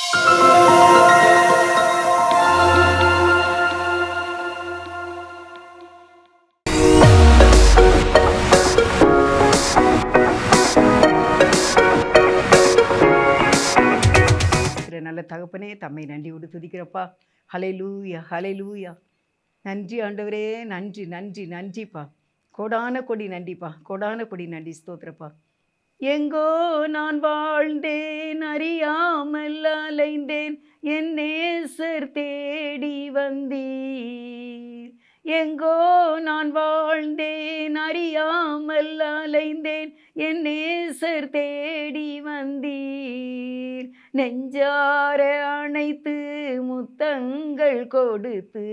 நல்ல தகப்பனே, தம்மை நன்றியோடு துதிக்கிறப்பா. ஹல்லேலூயா, ஹல்லேலூயா. நன்றி ஆண்டவரே, நன்றி நன்றி நன்றிப்பா. கோடான கொடி நன்றிப்பா, கோடான கொடி நன்றி. ஸ்தோத்திரப்பா. எங்கோ நான் வாழ்ந்தேன், அறியாமல் அலைந்தேன், என் நேசர் தேடி வந்தீர். எங்கோ நான் வாழ்ந்தேன், அறியாமல் அலைந்தேன், என் நேசர் தேடி வந்தீர். நெஞ்சார அணைத்து முத்தங்கள் கொடுத்து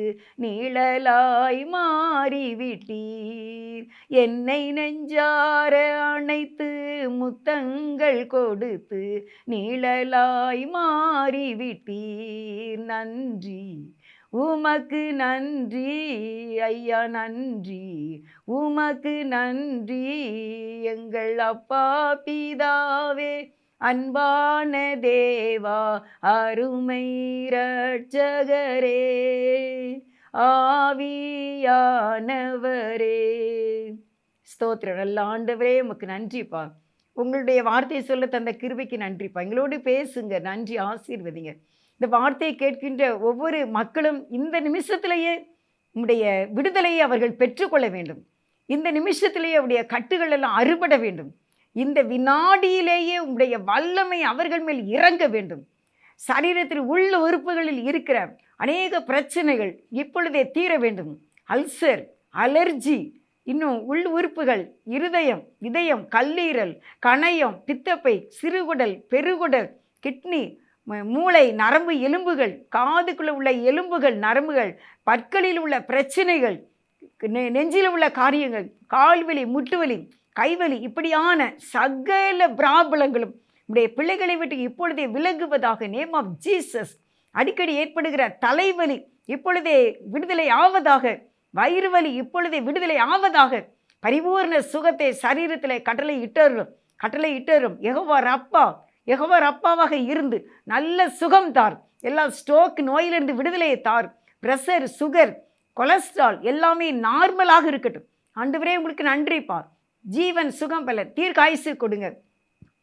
நிழலாய் மாறிவிட்டீர். என்னை நெஞ்சார அணைத்து முத்தங்கள் கொடுத்து நிழலாய் மாறிவிட்டீர். நன்றி உமக்கு நன்றி ஐயா, நன்றி உமக்கு நன்றி எங்கள் அப்பா பிதாவே, அன்பான தேவா, அருமை இரட்சகரே, ஆவியானவரே. ஸ்தோத்திரம். நல்ல ஆண்டவரே, உமக்கு நன்றிப்பா. உங்களுடைய வார்த்தையை சொல்ல தந்த கிருபைக்கு நன்றிப்பா. எங்களோடு பேசுங்க. நன்றி. ஆசீர்வதிங்க. இந்த வார்த்தையை கேட்கின்ற ஒவ்வொரு மக்களும் இந்த நிமிஷத்திலேயே உம்முடைய விடுதலையை அவர்கள் பெற்றுக்கொள்ள வேண்டும். இந்த நிமிஷத்திலேயே அவருடைய கட்டுகள் எல்லாம் அறுபட வேண்டும். இந்த வினாடியிலேயே உம்முடைய வல்லமை அவர்கள் மேல் இறங்க வேண்டும். சரீரத்தில் உள்ள உறுப்புகளில் இருக்கிற அநேக பிரச்சனைகள் இப்பொழுதே தீர வேண்டும். அல்சர், அலர்ஜி, இன்னும் உள் உறுப்புகள், இருதயம், இதயம், கல்லீரல், கணையம், பித்தப்பை, சிறுகுடல், பெருகுடல், கிட்னி, மூளை, நரம்பு, எலும்புகள், காதுக்குள்ள உள்ள எலும்புகள், நரம்புகள், பற்களில் உள்ள பிரச்சனைகள், நெஞ்சில் உள்ள காரியங்கள், கால்வலி, முட்டுவலி, கைவலி, இப்படியான சகல பிராபலங்களும் நம்முடைய பிள்ளைகளை விட்டு இப்பொழுதே விலகுவதாக. Name of Jesus. அடிக்கடி ஏற்படுகிற தலைவலி இப்பொழுதே விடுதலை ஆவதாக. வயிறு வலி இப்பொழுதே விடுதலை ஆவதாக. பரிபூர்ண சுகத்தை சரீரத்தில் கட்டளை இட்டரும். யெகோவா ரப்பா, யெகோவா ரப்பாவாக இருந்து நல்ல சுகம் தார். எல்லா ஸ்ட்ரோக் நோயிலிருந்து விடுதலையை தார். பிரஷர், சுகர், கொலஸ்ட்ரால் எல்லாமே நார்மலாக இருக்கட்டும். ஆண்டவரே, உங்களுக்கு நன்றிப்பா. ஜீவன், சுகம், பலன், தீர்க்காயுசு கொடுங்க.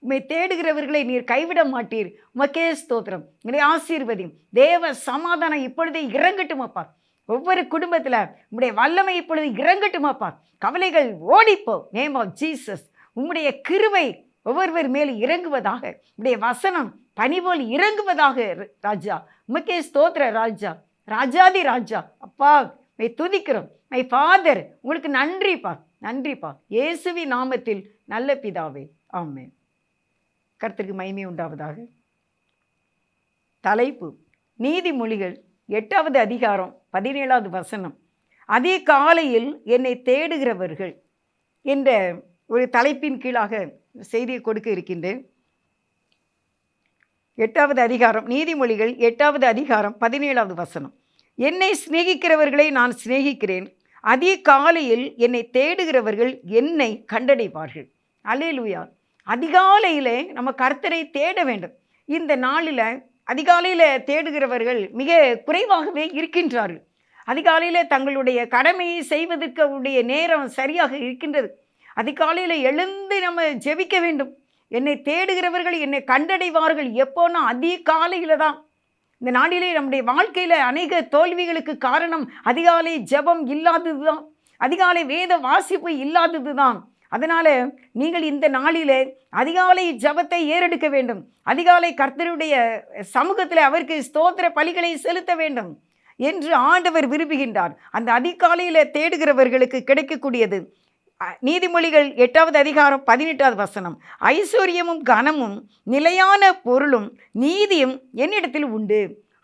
உம்மை தேடுகிறவர்களை நீர் கைவிட மாட்டீர். உமக்கே ஸ்தோத்திரம். உங்களை ஆசீர்வதியும். தேவ சமாதானம் இப்பொழுதே இறங்கட்டுமாப்பா. ஒவ்வொரு குடும்பத்தில் உம்முடைய வல்லமை இப்பொழுது இறங்கட்டுமாப்பா. கவலைகள் ஓடிப்போ. Name of Jesus. உம்முடைய கிருபை ஒவ்வொருவர் மேலும் இறங்குவதாக. உம்முடைய வசனம் பனிபோல் இறங்குவதாக. ராஜா, உமக்கே ஸ்தோத்திர ராஜா, ராஜாதி ராஜா. அப்பா, மை துதிக்கிறோம். மை ஃபாதர், உங்களுக்கு நன்றிப்பா, நன்றிப்பா. இயேசுவி நாமத்தில் நல்ல பிதாவே, ஆமென். கர்த்தருக்கு மகிமை உண்டாவதாக. தலைப்பு நீதிமொழிகள் 8வது அதிகாரம் 17வது வசனம். அதே காலையில் என்னை தேடுகிறவர்கள் என்ற ஒரு தலைப்பின் கீழாக செய்தியை கொடுக்க இருக்கின்றேன். 8வது அதிகாரம், நீதிமொழிகள் 8வது அதிகாரம் 17வது வசனம். என்னை சிநேகிக்கிறவர்களை நான் சிநேகிக்கிறேன், அதே காலையில் என்னை தேடுகிறவர்கள் என்னை கண்டடைவார்கள். அல்லேலூயா. அதிகாலையில் நம்ம கர்த்தரை தேட வேண்டும். இந்த நாளில் அதிகாலையில் தேடுகிறவர்கள் மிக குறைவாகவே இருக்கின்றார்கள். அதிகாலையில் தங்களுடைய கடமையை செய்வதற்கு அவருடைய நேரம் சரியாக இருக்கின்றது. அதிகாலையில் எழுந்து நம்ம ஜெபிக்க வேண்டும். என்னை தேடுகிறவர்கள் என்னை கண்டடைவார்கள். எப்போனா அதிகாலையில் தான். இந்த நாளிலே நம்முடைய வாழ்க்கையில் அநேக தோல்விகளுக்கு காரணம் அதிகாலை ஜெபம் இல்லாதது தான், அதிகாலை வேத வாசிப்பு இல்லாதது தான். அதனால் நீங்கள் இந்த நாளிலே அதிகாலை ஜெபத்தை ஏறெடுக்க வேண்டும். அதிகாலை கர்த்தருடைய சமூகத்தில் அவருக்கு ஸ்தோத்திர பலிகளை செலுத்த வேண்டும் என்று ஆண்டவர் விரும்புகின்றார். அந்த அதிகாலையில் தேடுகிறவர்களுக்கு கிடைக்கக்கூடியது நீதிமொழிகள் 8வது அதிகாரம் 18வது வசனம். ஐஸ்வர்யமும் கனமும் நிலையான பொருளும் நீதியும் என்னிடத்தில் உண்டு.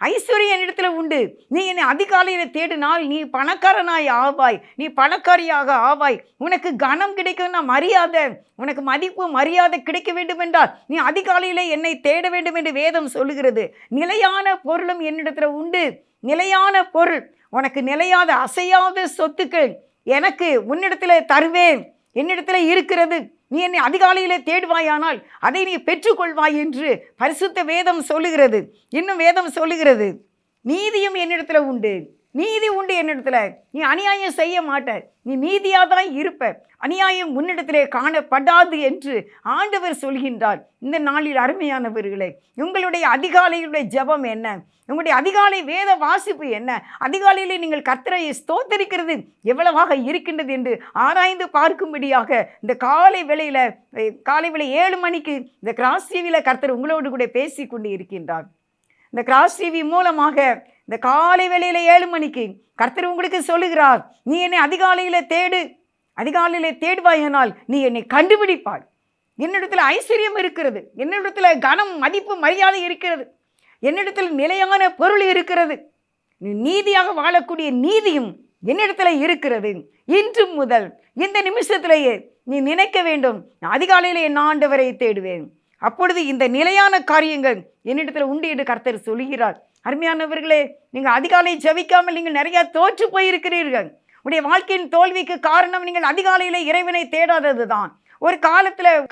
ஐஸ்வர்யம் என்னிடத்தில் உண்டு. நீ என்னை அதிகாலையில் தேடினால் நீ பணக்காரனாய் ஆவாய், நீ பணக்காரியாக ஆவாய். உனக்கு கனம் கிடைக்கும்னா மரியாதை, உனக்கு மதிப்பு மரியாதை கிடைக்க வேண்டும் என்றால் நீ அதிகாலையில் என்னை தேட வேண்டும் என்று வேதம் சொல்லுகிறது. நிலையான பொருளும் என்னிடத்தில் உண்டு. நிலையான பொருள், உனக்கு நிலையாத அசையாத சொத்துக்கள் எனக்கு உன்னிடத்தில் தருவேன். என்னிடத்தில் இருக்கிறது. நீ என்னை அதிகாலையிலே தேடுவாயானால் அதை நீ பெற்றுக்கொள்வாய் என்று பரிசுத்த வேதம் சொல்லுகிறது. இன்னும் வேதம் சொல்லுகிறது, நீதியும் என்னிடத்துல உண்டு, நீதி உண்டு என்னிடத்துல, நீ அநியாயம் செய்ய மாட்ட, நீ நீதியாக தான் இருப்ப, அநியாயம் உன்னிடத்திலே காணப்படாது என்று ஆண்டவர் சொல்கின்றார். இந்த நாளில் அருமையானவர்களே, உங்களுடைய அதிகாலையுடைய ஜெபம் என்ன? உங்களுடைய அதிகாலை வேத வாசிப்பு என்ன? அதிகாலையிலே நீங்கள் கர்த்தரை ஸ்தோத்தரிக்கிறது எவ்வளவாக இருக்கின்றது என்று ஆராய்ந்து பார்க்கும்படியாக இந்த காலை வேளை 7 மணிக்கு இந்த கிராஸ் டிவியில் கர்த்தர் உங்களோடு கூட பேசி கொண்டு இருக்கின்றார். இந்த கிராஸ் டிவி மூலமாக இந்த காலை வேளையில் 7 மணிக்கு கர்த்தர் உங்களுக்கு சொல்லுகிறார், நீ என்னை அதிகாலையில் தேடு, அதிகாலையில் தேடுவாயானால் நீ என்னை கண்டுபிடிப்பாய். என்னிடத்தில் ஐஸ்வர்யம் இருக்கிறது, என்னிடத்தில் கனம் மதிப்பு மரியாதை இருக்கிறது, என்னிடத்தில் நிலையான பொருள் இருக்கிறது, நீ நீதியாக வாழக்கூடிய நீதியும் என்னிடத்தில் இருக்கிறது. இன்று முதல் இந்த நிமிஷத்திலேயே நீ நினைக்க வேண்டும், அதிகாலையில் என் ஆண்டவரை தேடுவேன், அப்பொழுது இந்த நிலையான காரியங்கள் என்னிடத்தில் உண்டு என்று கர்த்தர் சொல்கிறார். அருமையானவர்களே, நீங்கள் அதிகாலை ஜெபிக்காமல் நீங்கள் நிறைய தோற்று போயிருக்கிறீர்கள். உடைய வாழ்க்கையின் தோல்விக்கு காரணம் நீங்கள் அதிகாலையில் இறைவனை தேடாதது தான். ஒரு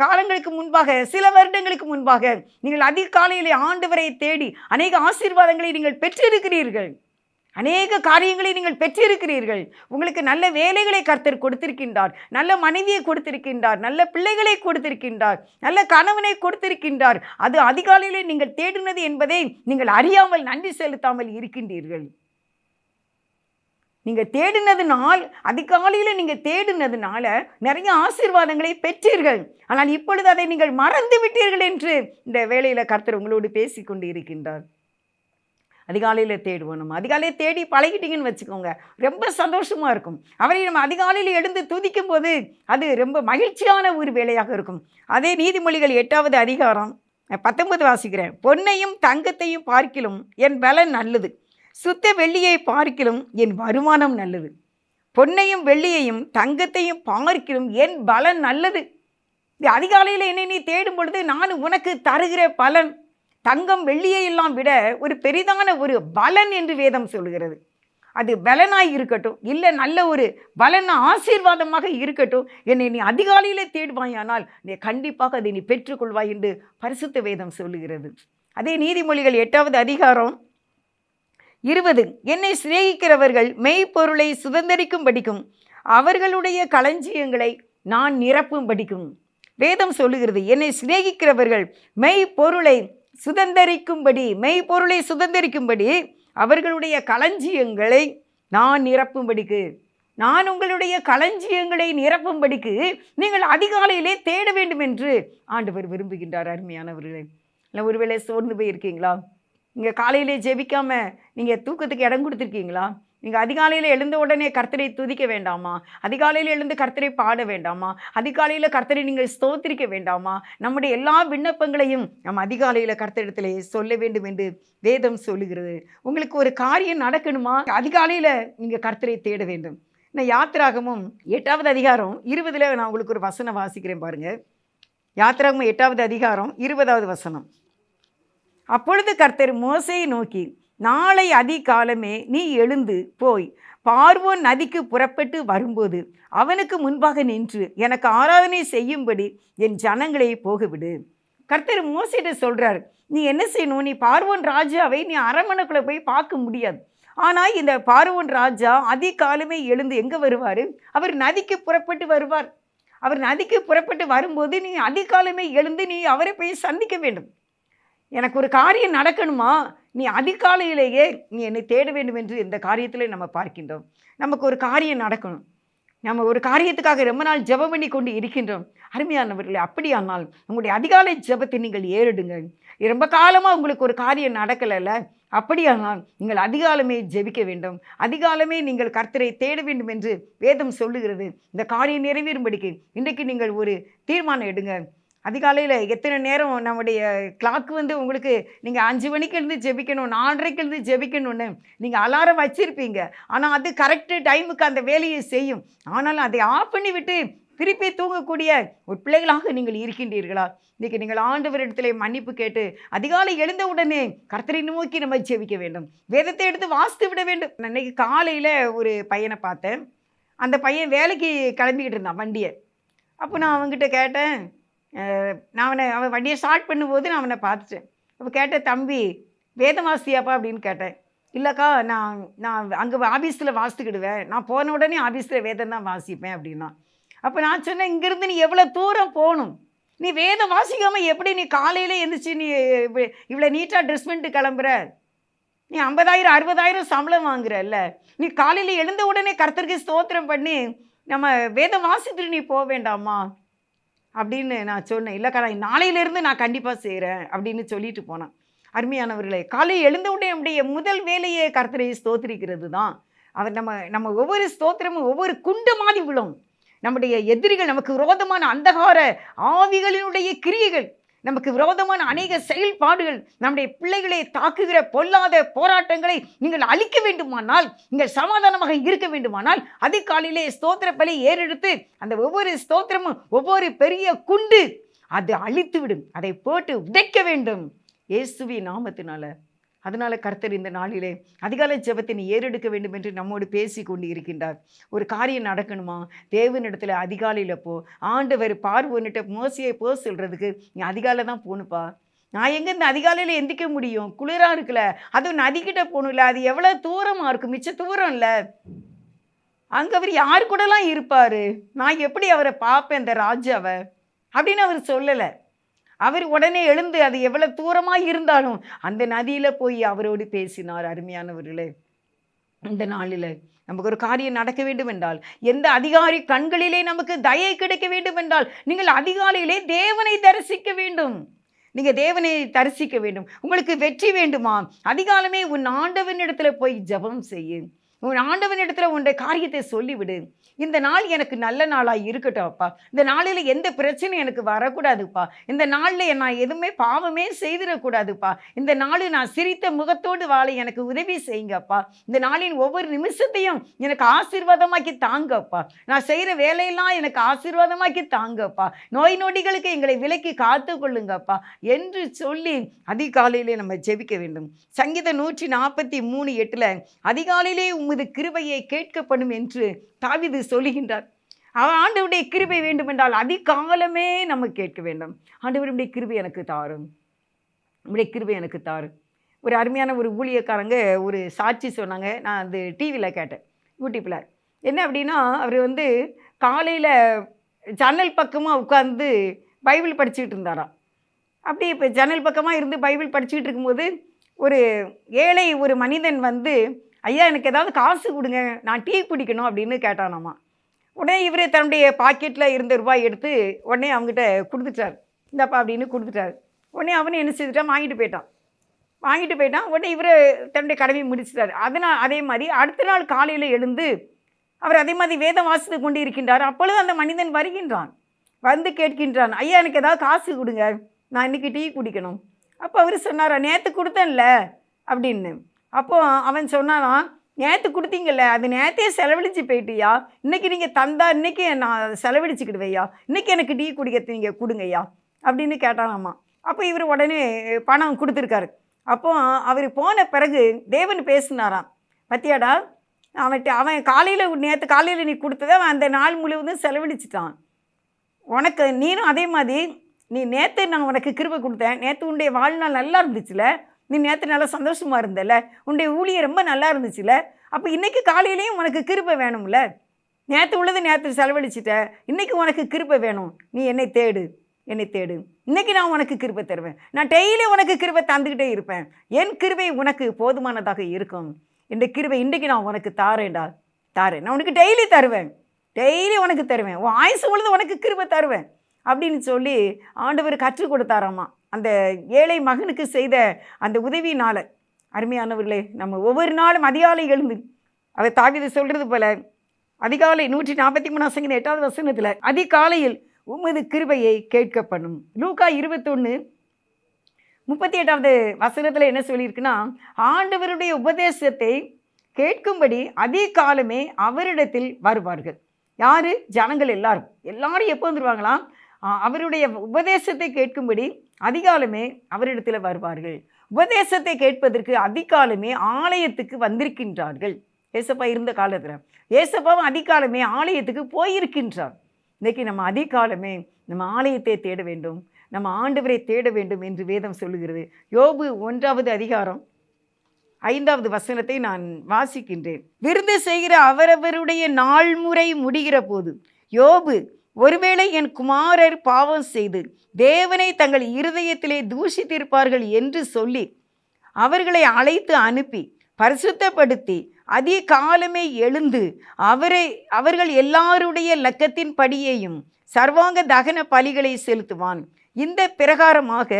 காலங்களுக்கு முன்பாக, சில வருடங்களுக்கு முன்பாக நீங்கள் அதிகாலையிலே ஆண்டவரை தேடி அநேக ஆசீர்வாதங்களை நீங்கள் பெற்றிருக்கிறீர்கள், அநேக காரியங்களை நீங்கள் பெற்றிருக்கிறீர்கள். உங்களுக்கு நல்ல வேலைகளை கர்த்தர் கொடுத்திருக்கின்றார், நல்ல மனைவியை கொடுத்திருக்கின்றார், நல்ல பிள்ளைகளை கொடுத்திருக்கின்றார், நல்ல கணவனை கொடுத்திருக்கின்றார். அது அதிகாலையிலே நீங்கள் தேடினது என்பதை நீங்கள் அறியாமல் நன்றி செலுத்தாமல் இருக்கின்றீர்கள். நீங்கள் தேடினதுனால், அதிகாலையில் நீங்கள் தேடினதுனால நிறைய ஆசீர்வாதங்களை பெற்றீர்கள். ஆனால் இப்பொழுது அதை நீங்கள் மறந்து விட்டீர்கள் என்று இந்த வேளையில் கர்த்தர் உங்களோடு பேசி கொண்டு இருக்கின்றார். அதிகாலையில் தேடுவோம். நம்ம அதிகாலையில் தேடி பழகிட்டீங்கன்னு வச்சுக்கோங்க, ரொம்ப சந்தோஷமாக இருக்கும். அவரை நம்ம அதிகாலையில் எழுந்து துதிக்கும் போது அது ரொம்ப மகிழ்ச்சியான ஒரு வேலையாக இருக்கும். அதே நீதிமொழிகள் 8வது அதிகாரம் 19 வாசிக்கிறேன். பொன்னையும் தங்கத்தையும் பார்க்கிலும் என் பலன் நல்லது, சுத்த வெள்ளியை பார்க்கிலும் என் வருமானம் நல்லது. பொன்னையும் வெள்ளியையும் தங்கத்தையும் பார்க்கிலும் என் பலன் நல்லது. இந்த அதிகாலையில் என்னை நீ தேடும் பொழுது நான் உனக்கு தருகிற பலன் தங்கம் வெள்ளியை எல்லாம் விட ஒரு பெரிதான ஒரு பலன் என்று வேதம் சொல்கிறது. அது பலனாய் இருக்கட்டும், இல்லை நல்ல ஒரு பலன ஆசீர்வாதமாக இருக்கட்டும், என்னை நீ அதிகாலையில் தேடுவாயானால் நீ கண்டிப்பாக அதை நீ பெற்றுக்கொள்வாய் என்று பரிசுத்த வேதம் சொல்லுகிறது. அதே நீதிமொழிகள் 8வது அதிகாரம் 20, என்னை சிநேகிக்கிறவர்கள் மெய்ப்பொருளை சுதந்தரிக்கும் படிக்கும், அவர்களுடைய களஞ்சியங்களை நான் நிரப்பும் படிக்கும். வேதம் சொல்லுகிறது, என்னை சிநேகிக்கிறவர்கள் மெய்ப்பொருளை சுதந்தரிக்கும்படி அவர்களுடைய களஞ்சியங்களை நான் நிரப்பும்படிக்கு, நான் உங்களுடைய களஞ்சியங்களை நிரப்பும்படிக்கு நீங்கள் அதிகாலையிலே தேட வேண்டும் என்று ஆண்டவர் விரும்புகின்றார். அருமையானவர்களே, இல்லை ஒருவேளை சோர்ந்து போயிருக்கீங்களா? நீங்கள் காலையிலே ஜெபிக்காமல் நீங்கள் தூக்கத்துக்கு இடம் கொடுத்துருக்கீங்களா? நீங்கள் அதிகாலையில் எழுந்த உடனே கர்த்தரை துதிக்க வேண்டாமா? அதிகாலையில் எழுந்து கர்த்தரை பாட வேண்டாமா? அதிகாலையில் கர்த்தரை நீங்கள் ஸ்தோத்திரிக்க வேண்டாமா? நம்முடைய எல்லா விண்ணப்பங்களையும் நம்ம அதிகாலையில் கர்த்தரிடத்திலே சொல்ல வேண்டும் என்று வேதம் சொல்லுகிறது. உங்களுக்கு ஒரு காரியம் நடக்கணுமா? அதிகாலையில் நீங்கள் கர்த்தரை தேட வேண்டும். நான் யாத்திராகமும் 8வது அதிகாரம் 20 நான் உங்களுக்கு ஒரு வசனம் வாசிக்கிறேன் பாருங்கள். யாத்திராகமும் 8வது அதிகாரம் 20வது வசனம். அப்பொழுது கர்த்தர் மோசேயை நோக்கி, நாளை அதிகாலமே நீ எழுந்து போய் பார்வோன் நதிக்கு புறப்பட்டு வரும்போது அவனுக்கு முன்பாக நின்று எனக்கு ஆராதனை செய்யும்படி என் ஜனங்களை போகவிடு. கர்த்தர் மோசேட்ட சொல்கிறார், நீ என்ன செய்யணும்? நீ பார்வோன் ராஜாவை நீ அரண்மனைக்குள்ளே போய் பார்க்க முடியாது. ஆனால் இந்த பார்வோன் ராஜா அதிகாலமே எழுந்து எங்கே வருவார்? அவர் நதிக்கு புறப்பட்டு வருவார். அவர் நதிக்கு புறப்பட்டு வரும்போது நீ அதிகாலமே எழுந்து நீ அவரை போய் சந்திக்க வேண்டும். எனக்கு ஒரு காரியம் நடக்கணுமா? நீ அதிகாலையிலேயே நீ என்னை தேட வேண்டும் என்று இந்த காரியத்தில் நம்ம பார்க்கின்றோம். நமக்கு ஒரு காரியம் நடக்கணும், நம்ம ஒரு காரியத்துக்காக ரொம்ப நாள் ஜெபம் பண்ணி கொண்டு இருக்கின்றோம். அருமையானவர்களே, அப்படியானால் உங்களுடைய அதிகாலை ஜெபத்தை நீங்கள் ஏறிடுங்க. ரொம்ப காலமாக உங்களுக்கு ஒரு காரியம் நடக்கலைல்ல, அப்படியானால் நீங்கள் அதிகாலமே ஜெபிக்க வேண்டும், அதிகாலமே நீங்கள் கர்த்தரை தேட வேண்டும் என்று வேதம் சொல்லுகிறது. இந்த காரியம் நிறைவேறும்படிக்கு இன்றைக்கு நீங்கள் ஒரு தீர்மானம் எடுங்க. அதிகாலையில் எத்தனை நேரம் நம்முடைய கிளாக்கு உங்களுக்கு நீங்கள் 5 மணிக்கு எழுந்து ஜெபிக்கணும், 4:30க்கு எழுந்து ஜெபிக்கணும்னு நீங்கள் அலாரம் வச்சுருப்பீங்க. ஆனால் அது கரெக்டு டைமுக்கு அந்த வேலையை செய்யும். ஆனாலும் அதை ஆஃப் பண்ணி விட்டு திருப்பி தூங்கக்கூடிய ஒரு பிள்ளைகளாக நீங்கள் இருக்கின்றீர்களா? இன்றைக்கி நீங்கள் ஆண்டவரிடத்திலே மன்னிப்பு கேட்டு அதிகாலை எழுந்த உடனே கர்த்தரை நோக்கி நம்ம ஜெபிக்க வேண்டும், வேதத்தை எடுத்து வாசித்து விட வேண்டும். நான் இன்றைக்கி காலையில் ஒரு பையனை பார்த்தேன். அந்த பையன் வேலைக்கு கிளம்பிக்கிட்டு இருந்தான் வண்டியை. அப்போ நான் அவன்கிட்ட கேட்டேன். நான் அவன் வண்டியை ஸ்டார்ட் பண்ணும்போது நான் அவனை பார்த்துட்டேன். அப்போ கேட்டேன், தம்பி வேதம் வாசியாப்பா அப்படின்னு கேட்டேன். இல்லைக்கா, நான் நான் அங்கே ஆஃபீஸில் வாசித்துக்கிடுவேன், நான் போன உடனே ஆஃபீஸில் வேதம் தான் வாசிப்பேன் அப்படின்னா. அப்போ நான் சொன்னேன், இங்கேருந்து நீ எவ்வளோ தூரம் போகணும், நீ வேதம் வாசிக்காமல் எப்படி நீ காலையில் எழுந்திரிச்சு நீ இவ்வளோ நீட்டாக ட்ரெஸ் பண்ணிட்டு கிளம்புற, நீ 50,000 60,000 சம்பளம் வாங்குறல்ல, நீ காலையில் எழுந்த உடனே கர்த்தருக்கு ஸ்தோத்திரம் பண்ணி நம்ம வேதம் வாசித்துட்டு நீ போக வேண்டாமா அப்படின்னு நான் சொன்னேன். இல்லைக்கா, நான் நாளையிலேருந்து நான் கண்டிப்பாக செய்கிறேன் அப்படின்னு சொல்லிட்டு போனேன். அருமையானவர்களே, காலை எழுந்த உடனே நம்முடைய முதல் வேலையை கர்த்தரை ஸ்தோத்திரிக்கிறது தான். அவர் நம்ம நம்ம ஒவ்வொரு ஸ்தோத்திரமும் ஒவ்வொரு குண்டு மாதிரி விழும். நம்முடைய எதிரிகள், நமக்கு விரோதமான அந்தகார ஆவிகளினுடைய கிரியைகள், நமக்கு விரோதமான அநேக செயல்பாடுகள், நம்முடைய பிள்ளைகளை தாக்குகிற பொல்லாத போராட்டங்களை நீங்கள் அழிக்க வேண்டுமானால், நீங்கள் சமாதானமாக இருக்க வேண்டுமானால், அதிகாலையிலே ஸ்தோத்திர பலி ஏறெடுத்து அந்த ஒவ்வொரு ஸ்தோத்திரமும் ஒவ்வொரு பெரிய குண்டு அது அழித்து விடும். அதை போட்டு உடைக்க வேண்டும் இயேசுவின் நாமத்தினால. அதனால கர்த்தர் இந்த நாளிலே அதிகாலை ஜெபத்தை நீ ஏறெடுக்க வேண்டும் என்று நம்மோடு பேசி கொண்டு இருக்கின்றார். ஒரு காரியம் நடக்கணுமா, தேவனிடத்தில் அதிகாலையில் போ. ஆண்டவர் பார்வோன்னிட்ட மோசையை போ சொல்கிறதுக்கு நீ அதிகாலை தான் போகணுப்பா. நான் எங்கே இந்த அதிகாலையில் எந்திக்க முடியும், குளிராக இருக்குல்ல, அதுவும் நதிக்கிட்ட போகணும்ல, அது எவ்வளோ தூரமாக இருக்கும், மிச்ச தூரம் இல்லை, அங்கே அவர் யார் கூடலாம் இருப்பார், நான் எப்படி அவரை பார்ப்பேன் இந்த ராஜாவை அப்படின்னு அவர் சொல்லலை. அவர் உடனே எழுந்து அது எவ்வளோ தூரமாக இருந்தாலும் அந்த நதியில் போய் அவரோடு பேசினார். அருமையானவர்களே, இந்த நாளில் நமக்கு ஒரு காரியம் நடக்க வேண்டும் என்றால், எந்த அதிகாரி கண்களிலே நமக்கு தயை கிடைக்க வேண்டும் என்றால், நீங்கள் அதிகாலையிலே தேவனை தரிசிக்க வேண்டும். நீங்கள் தேவனை தரிசிக்க வேண்டும். உங்களுக்கு வெற்றி வேண்டுமா, அதிகாலமே உன் ஆண்டவனிடத்தில் போய் ஜெபம் செய்ய, உன் ஆண்டவனிடத்தில் உன்னுடைய காரியத்தை சொல்லிவிடு. இந்த நாள் எனக்கு நல்ல நாளாக இருக்கட்டும் அப்பா, இந்த நாளில் எந்த பிரச்சனையும் எனக்கு வரக்கூடாதுப்பா, இந்த நாளில் நான் எதுவுமே பாவமே செய்திடக்கூடாதுப்பா, இந்த நாளில் நான் சிரித்த முகத்தோடு வாழ எனக்கு உதவி செய்யுங்கப்பா, இந்த நாளின் ஒவ்வொரு நிமிஷத்தையும் எனக்கு ஆசீர்வாதமாக்கி தாங்கப்பா, நான் செய்கிற வேலையெல்லாம் எனக்கு ஆசீர்வாதமாக்கி தாங்கப்பா, நோய் நொடிகளுக்கு எங்களை விலக்கி காத்து கொள்ளுங்கப்பா என்று சொல்லி அதிகாலையிலே நம்ம ஜெபிக்க வேண்டும். சங்கீதம் 143:8 அதிகாலையிலே உமது கிருபையை கேட்கப்படும் என்று தாவீது சொல்லுகின்றார். ஆண்டவருடைய கிருபை வேண்டும் என்றால் அதிகாலமே நம்ம கேட்க வேண்டும். ஆண்டவருடைய கிருபை எனக்கு தாரும், உடைய கிருபை எனக்கு தாரும். ஒரு அருமையான ஒரு ஊழியக்காரங்க ஒரு சாட்சி சொன்னாங்க. நான் அந்த டிவியில் கேட்டேன், யூடியூப்பில். என்ன அப்படின்னா, அவர் காலையில் ஜன்னல் பக்கமாக உட்காந்து பைபிள் படிச்சுக்கிட்டு இருந்தாராம். அப்படி இப்போ ஜன்னல் பக்கமாக இருந்து பைபிள் படிச்சுக்கிட்டு இருக்கும்போது ஒரு ஏழை ஒரு மனிதன் ஐயா எனக்கு ஏதாவது காசு கொடுங்க, நான் டீ குடிக்கணும் அப்படின்னு கேட்டானாமா. உடனே இவர் தன்னுடைய பாக்கெட்டில் இருந்த ரூபாய் எடுத்து உடனே அவங்ககிட்ட கொடுத்துட்டார். இந்தப்பா அப்படின்னு கொடுத்துட்டார். உடனே அவனே என்ன செய்துட்டான், வாங்கிட்டு போயிட்டான். உடனே இவர் தன்னுடைய கடமையை முடிச்சிட்டார். அதே மாதிரி அடுத்த நாள் காலையில் எழுந்து அவர் அதே மாதிரி வேதம் வாசித்து கொண்டு இருக்கின்றார். அப்பொழுது அந்த மனிதன் வருகின்றான், கேட்கின்றான், ஐயா எனக்கு ஏதாவது காசு கொடுங்க, நான் இன்றைக்கி டீ குடிக்கணும். அப்போ அவர் சொன்னாரா, நேற்று கொடுத்தேன்ல அப்படின்னு. அப்போ அவன் சொன்னானா, நேற்று கொடுத்தீங்கல்ல, அது நேற்றே செலவழித்து போயிட்டியா, இன்றைக்கி நீங்கள் தந்தா இன்றைக்கி நான் செலவழிச்சுக்கிடுவையா, இன்றைக்கி எனக்கு டீ குடிக்கிறது நீங்கள் கொடுங்கய்யா அப்படின்னு கேட்டானாம்மா. அப்போ இவர் உடனே பணம் கொடுத்துருக்காரு. அப்போ அவர் போன பிறகு தேவன் பேசினாராம், பத்தியாடா அவன் நேற்று காலையில் நீ கொடுத்ததை அவன் அந்த நாள் முழுவதும் செலவழிச்சிட்டான். உனக்கு நீனும் அதே மாதிரி, நீ நேற்று நான் உனக்கு கிருபை கொடுத்தேன், நேற்று உன்னுடைய வாழ்நாள் நல்லா இருந்துச்சுல, நீ நேற்று நல்லா சந்தோஷமாக இருந்தல, உன்னுடைய ஊழியம் ரொம்ப நல்லா இருந்துச்சுல, அப்போ இன்றைக்கி காலையிலையும் உனக்கு கிருபை வேணும்ல, நேற்று உள்ளது நேற்று செலவழிச்சிட்ட, இன்றைக்கி உனக்கு கிருபை வேணும், நீ என்னை தேடு, இன்றைக்கி நான் உனக்கு கிருபை தருவேன், நான் டெய்லி உனக்கு கிருபை தந்துக்கிட்டே இருப்பேன், என் கிருபை உனக்கு போதுமானதாக இருக்கும், இந்த கிருபை இன்றைக்கி நான் உனக்கு தாரேன், நான் உனக்கு டெய்லி தருவேன், உனக்கு தருவேன், உன் ஆயுசு பொழுது உனக்கு கிருபை தருவேன் அப்படின்னு சொல்லி ஆண்டவர் கற்றுக் கொடுத்தாராம்மா. அந்த ஏழை மகனுக்கு செய்த அந்த உதவியினால். அருமையானவர்களே, நம்ம ஒவ்வொரு நாளும் அதிகாலை எழுந்து அவர் தாவீது சொல்கிறது போல, அதிகாலை 143 8 அதிகாலையில் உமது கிருபையை கேட்கப்படும். லூக்கா 21:38 என்ன சொல்லியிருக்குன்னா, ஆண்டவருடைய உபதேசத்தை கேட்கும்படி அதிகாலமே அவரிடத்தில் வருவார்கள். யார்? ஜனங்கள் எல்லாரும் எப்போ வந்துடுவாங்களாம்? அவருடைய உபதேசத்தை கேட்கும்படி அதிகாலமே அவரிடத்தில் வருவார்கள். உபதேசத்தை கேட்பதற்கு அதிகாலமே ஆலயத்துக்கு வந்திருக்கின்றார்கள். ஏசப்பா இருந்த காலத்தில் ஏசப்பாவும் அதிகாலமே ஆலயத்துக்கு போயிருக்கின்றார். இன்றைக்கி நம்ம அதிகாலமே நம்ம ஆலயத்தை தேட வேண்டும், நம்ம ஆண்டவரை தேட வேண்டும் என்று வேதம் சொல்லுகிறது. யோபு 1வது அதிகாரம் 5வது வசனத்தை நான் வாசிக்கின்றேன். விருந்து செய்கிற அவரவருடைய நாள்முறை முடிகிற போது யோபு, ஒருவேளை என் குமாரர் பாவம் செய்து தேவனை தங்கள் இருதயத்திலே தூஷித்திருப்பார்கள் என்று சொல்லி அவர்களை அழைத்து அனுப்பி பரிசுத்தப்படுத்தி அதிகாலமே எழுந்து அவர்கள் எல்லாருடைய லக்கத்தின் படியையும் சர்வாங்க தகன பலிகளை செலுத்துவான். இந்த பிரகாரமாக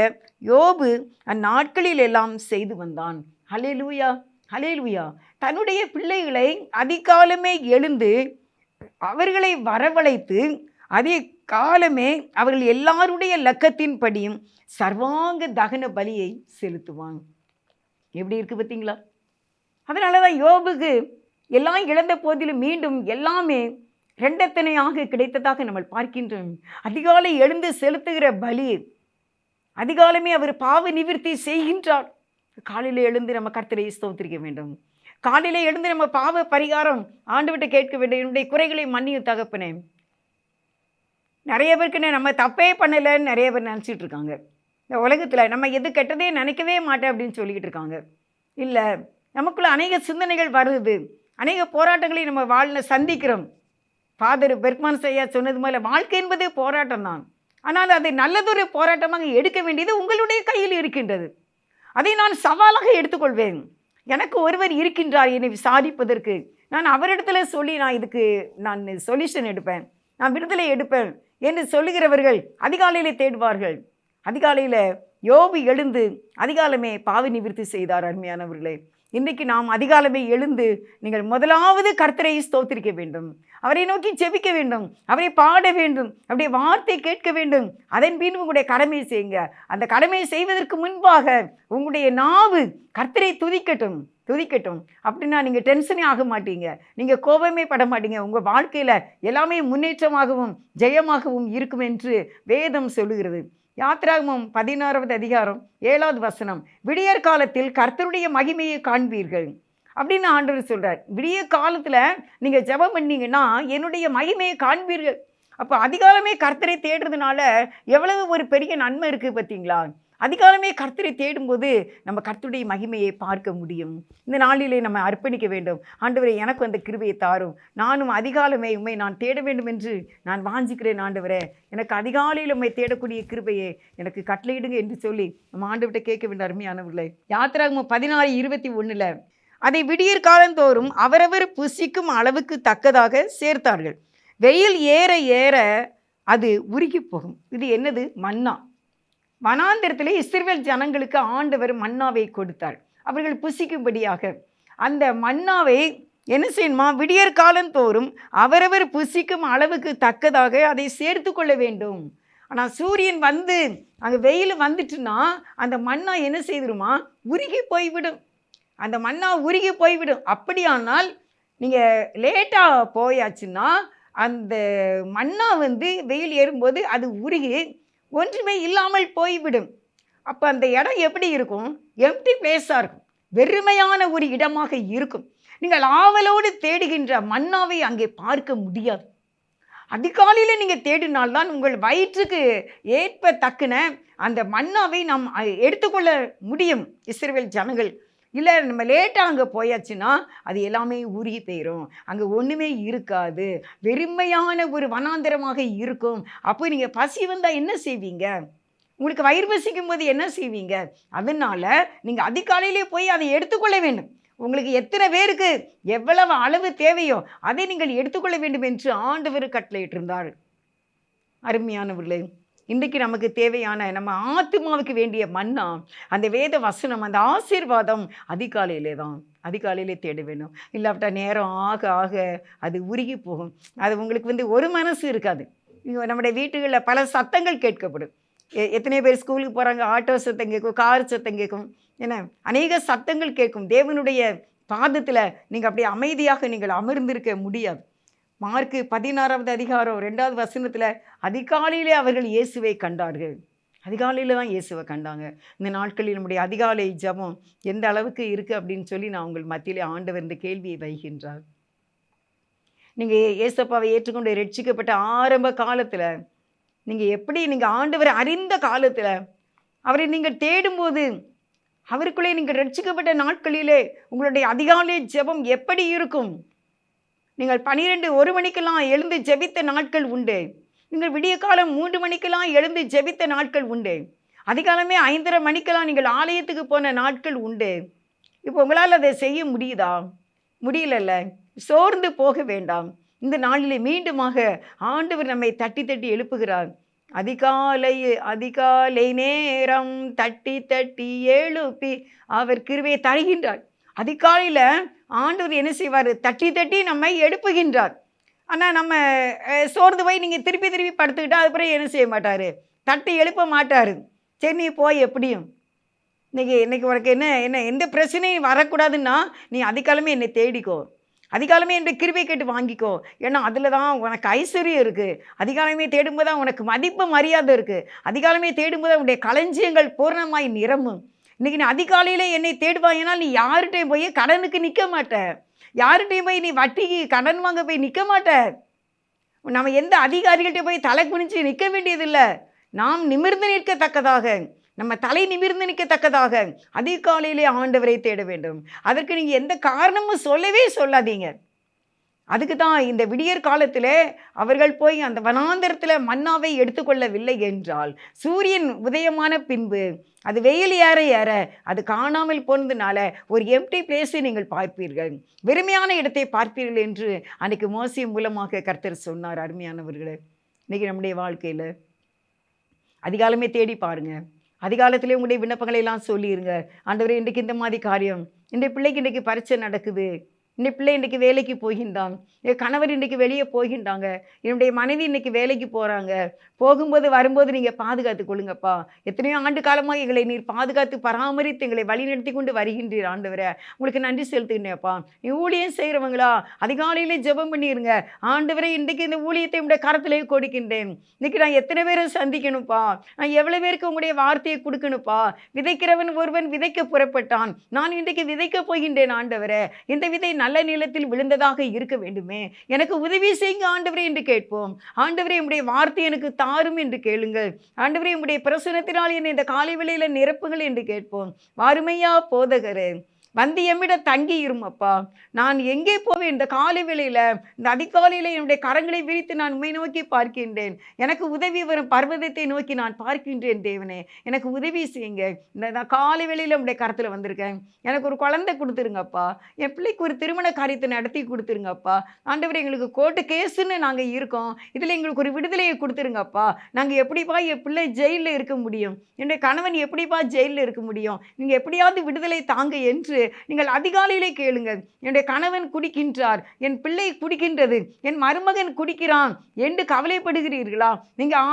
யோபு அந்நாட்களில் எல்லாம் செய்து வந்தான். ஹல்லேலூயா, ஹல்லேலூயா. தன்னுடைய பிள்ளைகளை அதிகாலமே எழுந்து அவர்களை வரவழைத்து அதிகாலமே அவர்கள் எல்லாருடைய லக்கத்தின் படியும் சர்வாங்க தகன பலியை செலுத்துவான். எப்படி இருக்குது பார்த்தீங்களா? அதனால தான் யோபுக்கு எல்லாம் இழந்த போதிலும் மீண்டும் எல்லாமே ரெண்டத்தனையாக கிடைத்ததாக நம்ம பார்க்கின்றோம். அதிகாலை எழுந்து செலுத்துகிற பலி, அதிகாலமே அவர் பாவ நிவிர்த்தி செய்கின்றார். காலையில் எழுந்து நம்ம கர்த்தரை ஸ்தோத்திரிக்க வேண்டும். காலையில் எழுந்து நம்ம பாவ பரிகாரம் ஆண்டவர்கிட்ட கேட்க வேண்டும். என்னுடைய குறைகளை மன்னியும் தகப்பனே. நிறைய பேருக்கு நம்ம தப்பே பண்ணலைன்னு நிறைய பேர் நினச்சிட்டு இருக்காங்க. இந்த உலகத்தில் நம்ம எது கெட்டதே நினைக்கவே மாட்டேன் அப்படின்னு சொல்லிக்கிட்டு இருக்காங்க. இல்லை, நமக்குள்ள அநேக சிந்தனைகள் வருது, அநேக போராட்டங்களை நம்ம வாழ்வில் சந்திக்கிறோம். ஃபாதர் பெர்க்மான் ஐயா சொன்னது போல வாழ்க்கை என்பது போராட்டம் தான். ஆனால் அதை நல்லதொரு போராட்டமாக எடுக்க வேண்டியது உங்களுடைய கையில் இருக்கின்றது. அதை நான் சவாலாக எடுத்துக்கொள்வேன். எனக்கு ஒருவர் இருக்கின்றார் என்னை விசாரிப்பதற்கு. நான் அவரிடத்துல சொல்லி நான் சொல்யூஷன் எடுப்பேன், நான் விடுதலை எடுப்பேன் என்று சொல்லுகிறவர்கள் அதிகாலையிலே தேடுவார்கள். அதிகாலையில் யோபு எழுந்து அதிகாலமே பாவ நிவிர்த்தி செய்தார். அருமையானவர்களே, இன்றைக்கு நாம் அதிகாலமே எழுந்து நீங்கள் முதலாவது கர்த்தரை ஸ்தோத்திரிக்க வேண்டும், அவரை நோக்கி ஜெபிக்க வேண்டும், அவரை பாட வேண்டும், அவருடைய வார்த்தை கேட்க வேண்டும். அதன் பின் உங்களுடைய கடமையை செய்யுங்க. அந்த கடமையை செய்வதற்கு முன்பாக உங்களுடைய நாவு கர்த்தரை துதிக்கட்டும். அப்படின்னா நீங்கள் டென்ஷனே ஆக மாட்டீங்க, நீங்கள் கோபமே பட மாட்டீங்க. உங்கள் வாழ்க்கையில் எல்லாமே முன்னேற்றமாகவும் ஜெயமாகவும் இருக்கும் என்று வேதம் சொல்லுகிறது. யாத்திராகமம் 16வது அதிகாரம் 7வது வசனம், விடியற் காலத்தில் கர்த்தருடைய மகிமையை காண்பீர்கள் அப்படின்னு ஆண்டவர் சொல்கிறார். விடிய காலத்தில் நீங்கள் ஜெபம் பண்ணீங்கன்னா என்னுடைய மகிமையை காண்பீர்கள். அப்போ அதிகாலமே கர்த்தரை தேடுறதுனால எவ்வளவு ஒரு பெரிய நன்மை இருக்குது பார்த்தீங்களா? அதிகாலமே கர்த்தரை தேடும்போது நம்ம கர்த்தருடைய மகிமையை பார்க்க முடியும். இந்த நாளிலே நம்ம அர்ப்பணிக்க வேண்டும். ஆண்டவரே, எனக்கு அந்த கிருபையை தாரும், நானும் அதிகாலமே உம்மை நான் தேட வேண்டும் என்று நான் வாஞ்சிக்கிறேன். ஆண்டவரே, எனக்கு அதிகாலையில் உம்மை தேடக்கூடிய கிருபையை எனக்கு கட்டளையிடுங்க என்று சொல்லி நம்ம ஆண்டவர்கிட்ட கேட்க வேண்டும். அருமையானவர்களே, யாத்திராகமம் 16:21 அதை விடியற் காலந்தோறும் அவரவர் புசிக்கும் அளவுக்கு தக்கதாக சேர்த்தார்கள். வெயில் ஏற ஏற அது உருகி போகும். இது என்னது? மன்னா. வனாந்திரத்திலே இஸ்ரவேல் ஜனங்களுக்கு ஆண்டவர் மன்னாவை கொடுத்தார், அவர்கள் புசிக்கும்படியாக. அந்த மன்னாவை என்ன செய்யணுமா? விடியற் காலந்தோறும் அவரவர் புசிக்கும் அளவுக்கு தக்கதாக அதை சேர்த்து கொள்ள வேண்டும். ஆனால் சூரியன் வந்து அங்கே வெயில் வந்துட்டுன்னா அந்த மன்னா என்ன செய்திருமா? உருகி போய்விடும். அந்த மன்னா உருகி போய்விடும். அப்படியானால் நீங்கள் லேட்டாக போயாச்சுன்னா அந்த மன்னா வந்து வெயில் ஏறும்போது அது உருகி ஒன்றுமே இல்லாமல் போய்விடும். அப்போ அந்த இடம் எப்படி இருக்கும்? எம்டி பிளேஸாக இருக்கும், வெறுமையான ஒரு இடமாக இருக்கும். நீங்கள் ஆவலோடு தேடுகின்ற மன்னாவை அங்கே பார்க்க முடியாது. அதிகாலையில் நீங்கள் தேடினால்தான் உங்கள் வயிற்றுக்கு ஏற்ப தக்கன அந்த மன்னாவை நாம் எடுத்துக்கொள்ள முடியும். இஸ்ரவேல் ஜனங்கள் இல்லை, நம்ம லேட்டாக அங்கே போயாச்சுன்னா அது எல்லாமே உருகி போயிடும், அங்கே ஒன்றுமே இருக்காது, வெறுமையான ஒரு வனாந்தரமாக இருக்கும். அப்போ நீங்கள் பசி வந்தால் என்ன செய்வீங்க? உங்களுக்கு வயிறு பசிக்கும் போது என்ன செய்வீங்க? அதனால் நீங்கள் அதிகாலையிலே போய் அதை எடுத்துக்கொள்ள வேண்டும். உங்களுக்கு எத்தனை பேருக்கு எவ்வளவு அளவு தேவையோ அதை நீங்கள் எடுத்துக்கொள்ள வேண்டும் என்று ஆண்டவர் கட்டளையிட்டிருந்தார். அருமையானவர்களே, இன்றைக்கு நமக்கு தேவையான நம்ம ஆத்மாவுக்கு வேண்டிய மன்னா, அந்த வேத வசனம், அந்த ஆசீர்வாதம் அதிகாலையிலே தேட வேண்டும். இல்லாவிட்டா நேரம் ஆக ஆக அது உருகி போகும். அது உங்களுக்கு ஒரு மனசு இருக்காது. நம்முடைய வீட்டுகளில் பல சத்தங்கள் கேட்கப்படும். எத்தனை பேர் ஸ்கூலுக்கு போகிறாங்க, ஆட்டோ சத்தம் கேட்கும், கார் சத்தம் கேட்கும், ஏன்னா அநேக சத்தங்கள் கேட்கும். தேவனுடைய பாதத்தில் நீங்கள் அப்படியே அமைதியாக நீங்கள் அமர்ந்திருக்க முடியாது. மார்க்கு 16வது அதிகாரம் 2வது வசனத்தில் அதிகாலையிலே அவர்கள் இயேசுவை கண்டார்கள். அதிகாலையில் தான் இயேசுவை கண்டாங்க. இந்த நாட்களில் நம்முடைய அதிகாலை ஜபம் எந்த அளவுக்கு இருக்குது அப்படின்னு சொல்லி நான் உங்கள் மத்தியிலே ஆண்டவர் இந்த கேள்வியை வைக்கின்றார். நீங்கள் ஏசப்பாவை ஏற்றுக்கொண்டு ரட்சிக்கப்பட்ட ஆரம்ப காலத்தில் நீங்கள் எப்படி நீங்கள் ஆண்டவரை அறிந்த காலத்தில் அவரை நீங்கள் தேடும்போது அவருக்குள்ளே நீங்கள் ரட்சிக்கப்பட்ட நாட்களிலே உங்களுடைய அதிகாலை ஜெபம் எப்படி இருக்கும்? நீங்கள் 1 மணிக்கெல்லாம் எழுந்து ஜெபித்த நாட்கள் உண்டு. நீங்கள் விடிய காலம் 3 மணிக்கெல்லாம் எழுந்து ஜெபித்த நாட்கள் உண்டு. அதிகாலமே 5:30 மணிக்கெல்லாம் நீங்கள் ஆலயத்துக்கு போன நாட்கள் உண்டு. இப்போ உங்களால் அதை செய்ய முடியுதா? முடியலல்ல. சோர்ந்து போக வேண்டாம். இந்த நாளிலே மீண்டுமாக ஆண்டவர் நம்மை தட்டி தட்டி எழுப்புகிறார். அதிகாலை நேரம் தட்டி தட்டி எழுப்பி அவர் கிருபையை தருகின்றார். அதிகாலையில் ஆண்டவர் என்ன செய்வார்? தட்டி தட்டி நம்மை எழுப்புகின்றார். ஆனால் நம்ம சோர்ந்து போய் நீங்கள் திருப்பி திருப்பி படுத்துக்கிட்டா அதுக்கப்புறம் என்ன செய்ய மாட்டார்? தட்டி எழுப்ப மாட்டார். சரி நீ போய் எப்படியும் இன்னைக்கு உனக்கு என்ன எந்த பிரச்சனையும் வரக்கூடாதுன்னா நீ அதிகாலமே என்னை தேடிக்கோ, அதிகாலமே என்ற கிருபை கேட்டு வாங்கிக்கோ. ஏன்னா அதில் தான் உனக்கு ஐஸ்வர்யம் இருக்குது. அதிகாலமே தேடும்போது தான் உனக்கு மதிப்பு மரியாதை இருக்குது. அதிகாலமே தேடும்போது உன்னுடைய களஞ்சியங்கள் பூர்ணமாய் நிரம்பும். இன்றைக்கி நீ அதிகாலையில் என்னை தேடுவாங்கன்னா நீ யார்கிட்டையும் போய் கடனுக்கு நிற்க மாட்ட, யார்கிட்டையும் போய் நீ வட்டிக்கு கடன் வாங்க போய் நிற்க மாட்ட. நம்ம எந்த அதிகாரிகள்கிட்ட போய் தலை குனிஞ்சு நிற்க வேண்டியதில்லை. நாம் நிமிர்ந்து நிற்கத்தக்கதாக, நம்ம தலை நிமிர்ந்து நிற்கத்தக்கதாக அதிகாலையிலே ஆண்டவரை தேட வேண்டும். அதற்கு நீங்கள் எந்த காரணமும் சொல்லவே சொல்லாதீங்க. அதுக்கு தான் இந்த விடியற் காலத்தில் அவர்கள் போய் அந்த வனாந்தரத்தில் மன்னாவை எடுத்துக்கொள்ளவில்லை என்றால் சூரியன் உதயமான பின்பு அது வெயில் ஏற ஏற அது காணாமல் போனதுனால ஒரு எம்டி பிளேஸை நீங்கள் பார்ப்பீர்கள், வெறுமையான இடத்தை பார்ப்பீர்கள் என்று அன்றைக்கு மோசே மூலமாக கர்த்தர் சொன்னார். அருமையானவர்களே, இன்றைக்கி நம்முடைய வாழ்க்கையில் அதிகாலமே தேடி பாருங்கள். அதிகாலத்திலே உங்களுடைய விண்ணப்பங்களை எல்லாம் சொல்லிடுங்க. ஆண்டவரே இன்றைக்கு இந்த மாதிரி காரியம், இந்த பிள்ளைக்கு இன்றைக்கி பரீட்சை நடக்குது, இந்த பிள்ளை இன்றைக்கி வேலைக்கு போகின்றான், என் கணவர் இன்றைக்கி வெளியே போகின்றாங்க, என்னுடைய மனைவி இன்றைக்கி வேலைக்கு போகிறாங்க, போகும்போது வரும்போது நீங்கள் பாதுகாத்து கொள்ளுங்கப்பா. எத்தனையோ ஆண்டு காலமாக எங்களை நீர் பாதுகாத்து பராமரித்து எங்களை வழிநடத்தி கொண்டு வருகின்றீர். ஆண்டவரை உங்களுக்கு நன்றி செலுத்துகின்றேப்பா. நீ ஊழியம் செய்கிறவங்களா அதிகாலையில் ஜெபம் பண்ணிடுங்க. ஆண்டவரை இன்றைக்கு இந்த ஊழியத்தை உங்களுடைய கரத்திலே கொடுக்கின்றேன். இன்றைக்கி நான் எத்தனை பேரை சந்திக்கணும்ப்பா, நான் எவ்வளோ பேருக்கு உங்களுடைய வார்த்தையை கொடுக்கணும்ப்பா. விதைக்கிறவன் ஒருவன் விதைக்க புறப்பட்டான், நான் இன்றைக்கு விதைக்க போகின்றேன். ஆண்டவரை இந்த விதை நல்ல நிலத்தில் விழுந்ததாக இருக்க வேண்டுமே, எனக்கு உதவி செய்யுங்க ஆண்டவரே என்று கேட்போம். ஆண்டவரே உம்முடைய வார்த்தை எனக்கு தாரும் என்று கேளுங்கள். ஆண்டவரே உம்முடைய பிரசன்னத்தினால் என்னை இந்த காலை வேளையில நிரப்புங்கள் என்று கேட்போம். வாருமையா போதகரே, வந்து எம்மிடம் தங்கி இருமப்பா. நான் எங்கே போவேன்? இந்த காலை வேளையில், இந்த அதிகாலையில் என்னுடைய கரங்களை விரித்து நான் உம்மை நோக்கி பார்க்கின்றேன். எனக்கு உதவி வரும் பர்வதத்தை நோக்கி நான் பார்க்கின்றேன். தேவனே எனக்கு உதவி செய்யுங்க. இந்த காலை வேளையில் உம்முடைய கரத்தில் வந்திருக்கேன். எனக்கு ஒரு குழந்தை கொடுத்துருங்கப்பா. என் பிள்ளைக்கு ஒரு திருமண காரியத்தை நடத்தி கொடுத்துருங்கப்பா. ஆண்டவர் எங்களுக்கு கோர்ட்டு கேஸுன்னு நாங்கள் இருக்கோம், இதில் எங்களுக்கு ஒரு விடுதலையை கொடுத்துருங்கப்பா. நாங்கள் எப்படிப்பா என் பிள்ளை ஜெயிலில் இருக்க முடியும், என்னுடைய கணவன் எப்படிப்பா ஜெயிலில் இருக்க முடியும், நீங்கள் எப்படியாவது விடுதலை தாங்க என்று நீங்கள் அதிகாலையிலே கேளுங்கள். என்னுடைய கணவன் குடிக்கின்றார், என் பிள்ளை குடிக்கின்றது, என் மருமகன் குடிக்கிறான் என்று கவலைப்படுகிறீர்களா? நீங்கள்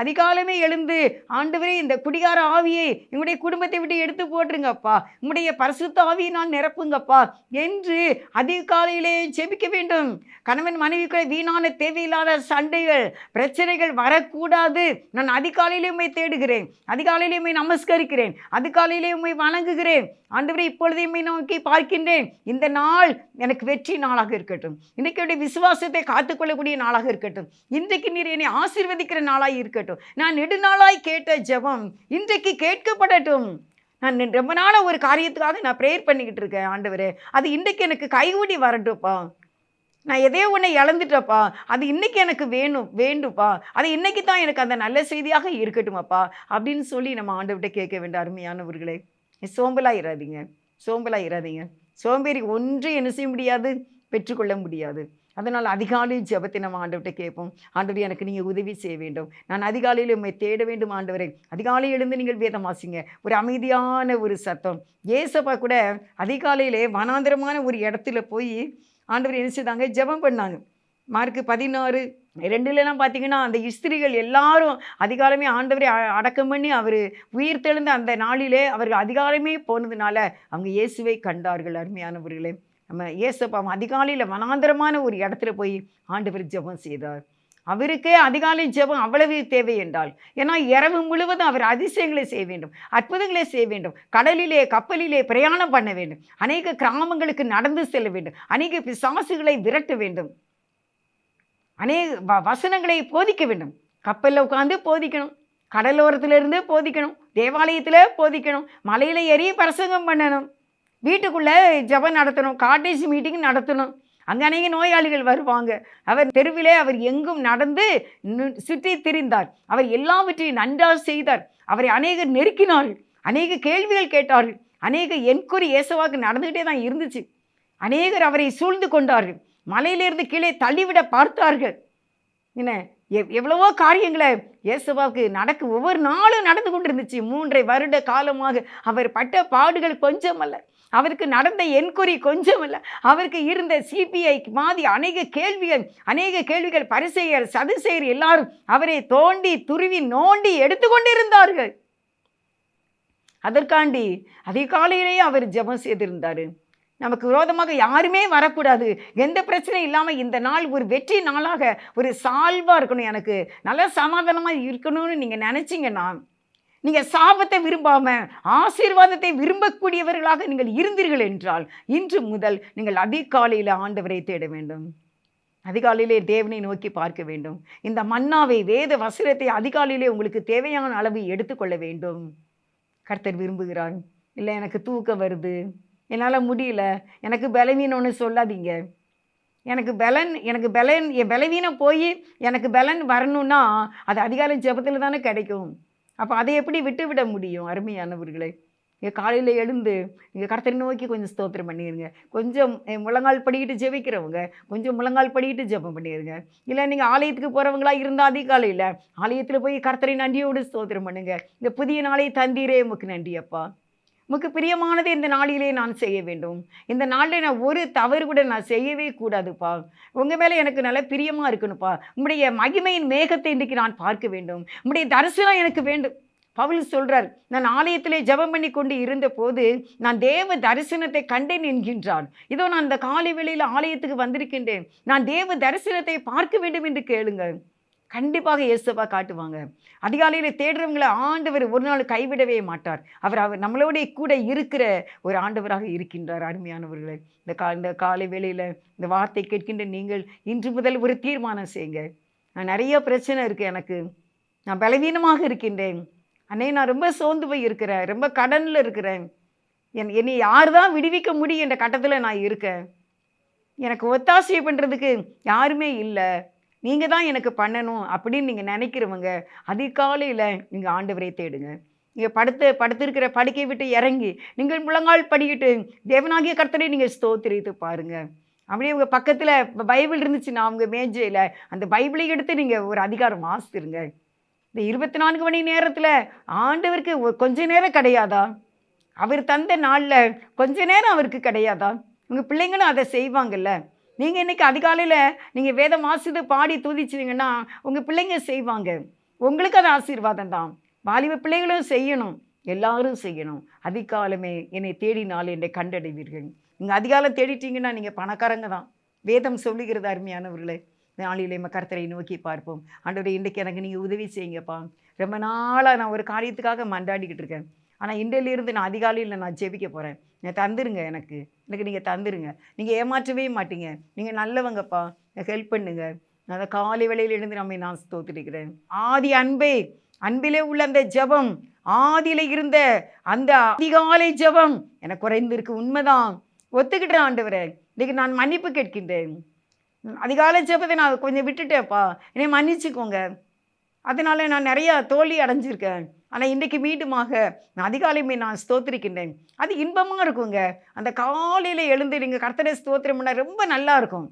அதிகாலமே எழுந்து ஆண்டவரே இந்த குடிகார ஆவியை எங்களுடைய குடும்பத்தை விட்டு எடுத்து போட்டுருங்கப்பா, உங்களுடைய பரிசுத்த ஆவியை நான் நிரப்புங்கப்பா என்று அதிகாலையிலே ஜெபிக்க வேண்டும். கணவன் மனைவிக்குள்ள வீணான தேவையில்லாத சண்டைகள் பிரச்சனைகள் வரக்கூடாது. நான் அதிகாலையிலே உம்மை தேடுகிறேன், அதிகாலையிலே உம்மை நமஸ்கரிக்கிறேன், அதிகாலையிலே உம்மை வணங்குகிறேன். ஆண்டவரே இப்பொழுதே உம்மை நோக்கி பார்க்கின்றேன். இந்த நாள் எனக்கு வெற்றி நாளாக இருக்கட்டும், இன்றைக்கு விசுவாசத்தை காத்துக்கொள்ளக்கூடிய நாளாக இருக்கட்டும், இன்றைக்கு நீர் என்னை ஆசீர்வதிக்கிற நாளாக இருக்கட்டும். நான் நெடுநாளாய் கேட்ட ஜெபம் இன்றைக்கு கேட்கப்படட்டும். நான் ரொம்ப நாளாக ஒரு காரியத்துக்காக நான் ப்ரேயர் பண்ணிக்கிட்டு இருக்கேன். ஆண்டவரே அது இன்றைக்கு எனக்கு கைகூடி வரட்டும்ப்பா. நான் எதையோ ஒன்று இழந்துட்டப்பா, அது இன்றைக்கி எனக்கு வேண்டும்ப்பா, அது இன்றைக்கி தான் எனக்கு அந்த நல்ல செய்தியாக இருக்கட்டுமாப்பா அப்படின்னு சொல்லி நம்ம ஆண்டவர்கிட்ட கேட்க வேண்டிய அருமையானவர்களே. சோம்பலாக இராதீங்க. சோம்பேறி ஒன்று என்ன செய்ய முடியாது, பெற்றுக்கொள்ள முடியாது. அதனால் அதிகாலை ஜெபத்தை நம்ம ஆண்டவர்கிட்ட கேட்போம். ஆண்டவரே எனக்கு நீங்கள் உதவி செய்ய வேண்டும், நான் அதிகாலையில் உம்மை தேட வேண்டும். ஆண்டவரே அதிகாலையில் எழுந்து நீங்கள் வேதம் வாசிங்க. ஒரு அமைதியான ஒரு சத்தம். ஏசப்பா கூட அதிகாலையிலே வனாந்திரமான ஒரு இடத்துல போய் ஆண்டவர் என்ன செய்தாங்க, ஜெபம் பண்ணாங்க. மார்க்கு 16:2 பார்த்தீங்கன்னா அந்த ஸ்திரீகள் எல்லாரும் அதிகாலமே ஆண்டவரை அடக்கம் பண்ணி அவர் உயிர் தெழுந்த அந்த நாளிலே அவர்கள் அதிகாலமே போனதுனால அவங்க இயேசுவை கண்டார்கள். அருமையானவர்களே, நம்ம இயேசப்பா அதிகாலையில் வனாந்தரமான ஒரு இடத்துல போய் ஆண்டவர் ஜெபம் செய்தார். அவருக்கே அதிகாலை ஜெபம் அவ்வளவு தேவை என்றால், ஏன்னா இரவு முழுவதும் அவர் அதிசயங்களை செய்ய வேண்டும், அற்புதங்களை செய்ய வேண்டும், கடலிலே கப்பலிலே பிரயாணம் பண்ண வேண்டும், அநேக கிராமங்களுக்கு நடந்து செல்ல வேண்டும், அநேக பிசாசுகளை விரட்ட வேண்டும், அநேக வசனங்களை போதிக்க வேண்டும். கப்பலில் உட்காந்து போதிக்கணும், கடலோரத்திலிருந்து போதிக்கணும், தேவாலயத்தில் போதிக்கணும், மலையில் ஏறி பிரசங்கம் பண்ணணும், வீட்டுக்குள்ளே ஜெபம் நடத்தணும், காட்டேஜ் மீட்டிங் நடத்தணும். அங்கே அநேக நோயாளிகள் வருவாங்க. அவர் தெருவிலே அவர் எங்கும் நடந்து சுற்றி திரிந்தார். அவர் எல்லாவற்றையும் நன்றாக செய்தார். அவரை அநேகர் நெருக்கினார்கள், அநேக கேள்விகள் கேட்டார்கள், அநேக என்கொரி இயேசுவாக்கு நடந்துகிட்டே தான் இருந்துச்சு. அநேகர் அவரை சூழ்ந்து கொண்டார்கள், மலையிலிருந்து கீழே தள்ளிவிட பார்த்தார்கள். என்ன எவ்வளவோ காரியங்களை இயேசுவாவுக்கு ஒவ்வொரு நாளும் நடந்து கொண்டிருந்துச்சு. 3 வருட காலமாக அவர் பட்ட பாடுகள் கொஞ்சமல்ல, அவருக்கு நடந்த என்கொரி கொஞ்சமல்ல, அவருக்கு இருந்த சிபிஐ மாதிரி அநேக கேள்விகள் பரிசேயர் சதுசேயர் எல்லாரும் அவரை தோண்டி துருவி நோண்டி எடுத்துக்கொண்டிருந்தார்கள். அதற்காண்டி அதிகாலையிலேயே அவர் ஜெபம் செய்திருந்தார். நமக்கு விரோதமாக யாருமே வரக்கூடாது, எந்த பிரச்சனையும் இல்லாமல் இந்த நாள் ஒரு வெற்றி நாளாக ஒரு சால்வாக இருக்கணும், எனக்கு நல்ல சமாதானமாக இருக்கணும்னு நீங்கள் நினச்சிங்கன்னா, நீங்கள் சாபத்தை விரும்பாமல் ஆசீர்வாதத்தை விரும்பக்கூடியவர்களாக நீங்கள் இருந்தீர்கள் என்றால், இன்று முதல் நீங்கள் அதிகாலையில் ஆண்டவரை தேட வேண்டும், அதிகாலையிலே தேவனை நோக்கி பார்க்க வேண்டும். இந்த மன்னாவை வேத வசனத்தை அதிகாலையிலே உங்களுக்கு தேவையான அளவு எடுத்துக்கொள்ள வேண்டும். கர்த்தர் விரும்புகிறார். இல்லை எனக்கு தூக்கம் வருது, என்னால் முடியல, எனக்கு பலவீனம்னு சொல்லாதீங்க. எனக்கு என் பலவீனம் போய் எனக்கு பலன் வரணும்னா அது அதிகாலை ஜெபத்தில் தானே கிடைக்கும். அப்போ அதை எப்படி விட்டு விட முடியும்? அருமையானவர்களே, நீங்கள் காலையில் எழுந்து நீங்கள் கர்த்தரை நோக்கி கொஞ்சம் ஸ்தோத்திரம் பண்ணிடுங்க. கொஞ்சம் முழங்கால் படிக்கிட்டு ஜெபிக்கிறவங்க கொஞ்சம் முழங்கால் படிக்கிட்டு ஜெபம் பண்ணிடுங்க. இல்லை நீங்கள் ஆலயத்துக்கு போகிறவங்களா இருந்தால் அதிகாலையில் ஆலயத்தில் போய் கர்த்தரை நன்றியோடு ஸ்தோத்திரம் பண்ணுங்க. இந்த புதிய நாளை தந்தீரே உமக்கு நன்றி அப்பா, உமக்கு பிரியமானதை இந்த நாளிலே நான் செய்ய வேண்டும், இந்த நாளில் நான் ஒரு தவறு கூட நான் செய்யவே கூடாதுப்பா, உங்கள் மேலே எனக்கு நல்ல பிரியமாக இருக்கணும்ப்பா, உம்முடைய மகிமையின் மேகத்தை இன்றைக்கு நான் பார்க்க வேண்டும், உம்முடைய தரிசனம் எனக்கு வேண்டும். பவுல் சொல்கிறார், நான் ஆலயத்திலே ஜெபம் பண்ணி கொண்டு இருந்த போது நான் தேவ தரிசனத்தை கண்டேன் என்கின்றான். இதோ நான் இந்த காலை வேளையில் ஆலயத்துக்கு வந்திருக்கின்றேன், நான் தேவ தரிசனத்தை பார்க்க வேண்டும் என்று கேளுங்க. கண்டிப்பாக இயேசுவா காட்டுவாங்க. அதிகாலையில் தேடுறவங்களை ஆண்டவர் ஒரு நாள் கைவிடவே மாட்டார். அவர் நம்மளோட கூட இருக்கிற ஒரு ஆண்டவராக இருக்கின்றார். அருமையானவர்களே, இந்த காலை வேளையில் இந்த வார்த்தை கேட்கின்ற நீங்கள் இன்று முதல் ஒரு தீர்மானம் செய்யுங்க. நான் நிறைய பிரச்சனை இருக்குது, எனக்கு நான் பலவீனமாக இருக்கின்றேன், நான் ரொம்ப சோர்ந்து போய் இருக்கிறேன், ரொம்ப கடனில் இருக்கிறேன், என்னை யார் தான் விடுவிக்க முடியும் என்ற கட்டத்தில் நான் இருக்கேன், எனக்கு ஒத்தாசை பண்ணுறதுக்கு யாருமே இல்லை, நீங்கள் தான் எனக்கு பண்ணணும் அப்படின்னு நீங்கள் நினைக்கிறவங்க அதிகாலையில் நீங்கள் ஆண்டவரை தேடுங்க. நீங்கள் படுத்திருக்கிற படுக்கை விட்டு இறங்கி நீங்கள் முழங்கால் படிக்கிட்டு தேவனாகிய கர்த்தரை நீங்கள் ஸ்தோத்திரித்து பாருங்கள். அப்படியே உங்கள் பக்கத்தில் பைபிள் இருந்துச்சுன்னா அவங்க மேஜையில் அந்த பைபிளை எடுத்து நீங்கள் ஒரு அதிகாரம் வாசித்துருங்க. இந்த 24 மணி நேரத்தில் ஆண்டவருக்கு கொஞ்ச நேரம் கிடையாதா? அவர் தந்த நாளில் கொஞ்ச நேரம் அவருக்கு கிடையாதா? உங்கள் பிள்ளைங்களும் அதை செய்வாங்கல்ல. நீங்கள் இன்றைக்கி அதிகாலையில் நீங்கள் வேதம் வாசித்து பாடி துதிச்சிங்கன்னா உங்கள் பிள்ளைங்க செய்வாங்க, உங்களுக்கு அது ஆசீர்வாதம் தான். வாலிப பிள்ளைகளும் செய்யணும், எல்லாரும் செய்யணும். அதிகாலமே என்னை தேடினால் என்னை கண்டடைவீர்கள். நீங்கள் அதிகாலம் தேடிட்டீங்கன்னா நீங்கள் பணக்காரங்க தான். வேதம் சொல்லுகிறது அருமையானவர்களே. நாளிலே கர்த்தரை நோக்கி பார்ப்போம். ஆண்டவரே, இன்றைக்கு எனக்கு நீங்கள் உதவி செய்யுங்கப்பா. ரொம்ப நாளாக நான் ஒரு காரியத்துக்காக மன்றாடிக்கிட்டு இருக்கேன், ஆனால் இன்றையிலிருந்து நான் அதிகாலையில் நான் ஜெபிக்க போகிறேன், நான் தந்துருங்க, எனக்கு நீங்கள் தந்துருங்க. நீங்கள் ஏமாற்றவே மாட்டீங்க, நீங்கள் நல்லவங்கப்பா, ஹெல்ப் பண்ணுங்க. நான் அந்த காலை வேளையில் எழுந்து நான் ஸ்தோத்திரிக்கிறேன். ஆதி அன்பிலே உள்ள அந்த ஜெபம், ஆதியில் இருந்த அந்த அதிகாலை ஜெபம் எனக்கு குறைந்திருக்கு. உண்மைதான், ஒத்துக்கிட்டேன் ஆண்டவரே. இன்றைக்கி நான் மன்னிப்பு கேட்கின்றேன். அதிகாலை ஜெபத்தை நான் கொஞ்சம் விட்டுட்டேன்ப்பா, என்னை மன்னிச்சுக்கோங்க. அதனால் நான் நிறையா தோல்வி அடைஞ்சிருக்கேன். ஆனால் இன்றைக்கு மீண்டுமாக நான் அதிகாலையுமே நான் ஸ்தோத்திரிக்கின்றேன். அது இன்பமாக இருக்குங்க. அந்த காலையில் எழுந்து நீங்கள் கர்த்தரை ஸ்தோத்திரம் பண்ணால் ரொம்ப நல்லா இருக்கும்.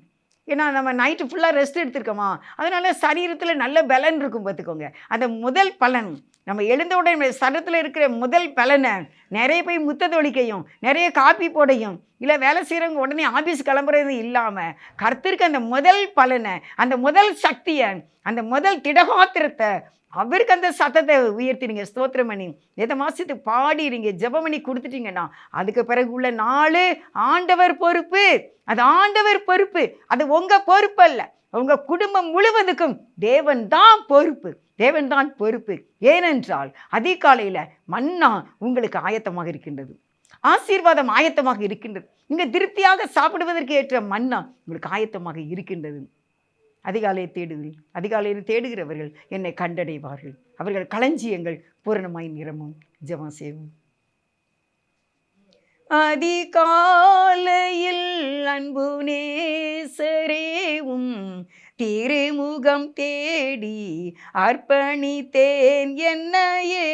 ஏன்னா நம்ம நைட்டு ஃபுல்லாக ரெஸ்ட் எடுத்துருக்கோமா, அதனால் சரீரத்தில் நல்ல பலன் இருக்கும். பார்த்துக்கோங்க, அந்த முதல் பலன் நம்ம எழுந்த உடனே சரீரத்தில் இருக்கிற முதல் பலனை நிறைய போய் முத்தத்தொழிக்கையும் நிறைய காப்பி போடையும் இல்லை வேலை செய்கிறவங்க உடனே ஆஃபீஸ் கிளம்புறது இல்லாமல் கர்த்தருக்கு அந்த முதல் பலனை, அந்த முதல் சக்தியை, அந்த முதல் திடகாத்திரத்தை, அவருக்கு அந்த சத்தத்தை உயர்த்தி நீங்கள் ஸ்தோத்திரம் பண்ணி எதை மாசத்து பாடி நீங்கள் ஜெபம் பண்ணி கொடுத்துட்டீங்கன்னா அதுக்கு பிறகு உள்ள நாள் ஆண்டவர் பொறுப்பு. அது ஆண்டவர் பொறுப்பு, அது உங்கள் பொறுப்பு அல்ல. அவங்க குடும்பம் முழுவதுக்கும் தேவன் தான் பொறுப்பு, தேவன் தான் பொறுப்பு. ஏனென்றால் அதிகாலையில் மன்னா உங்களுக்கு ஆயத்தமாக இருக்கின்றது, ஆசீர்வாதம் ஆயத்தமாக இருக்கின்றது. இங்கே திருப்தியாக சாப்பிடுவதற்கு ஏற்ற மன்னா உங்களுக்கு ஆயத்தமாக இருக்கின்றது. அதிகாலையை தேடுங்கள், அதிகாலையில் தேடுகிறவர்கள் என்னை கண்டடைவார்கள், அவர்கள் களஞ்சியங்கள் பூரணமாய் நிரம்பும். ஜெபம் செய்வோம். அதிகாலையில் அன்பு நேசரேவும் திருமுகம் தேடி அர்ப்பணித்தேன் என்னையே.